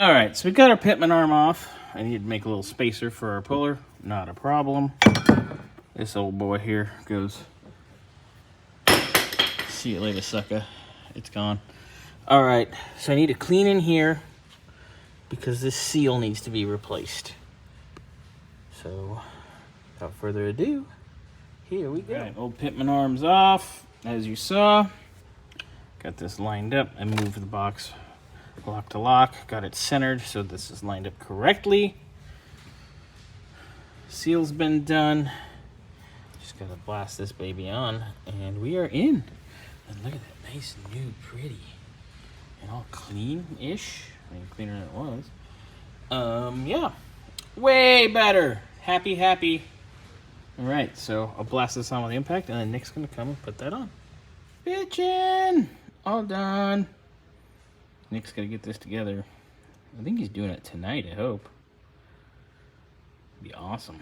All right, so we got our pitman arm off. I need to make a little spacer for our puller. Not a problem. This old boy here goes. See you later, sucker. It's gone. All right, so I need to clean in here because this seal needs to be replaced. So, without further ado, here we go. All right, old pitman arm's off, as you saw. Got this lined up. I moved the box lock to lock. Got it centered so this is lined up correctly. Seal's been done. Just gotta blast this baby on, and we are in. And look at that, nice, new, pretty, and all clean-ish. I mean, cleaner than it was. Yeah, way better. Happy. All right, so I'll blast this on with the impact, and then Nick's gonna come and put that on. Bitchin', all done. Nick's gotta get this together. I think he's doing it tonight, I hope. Be awesome.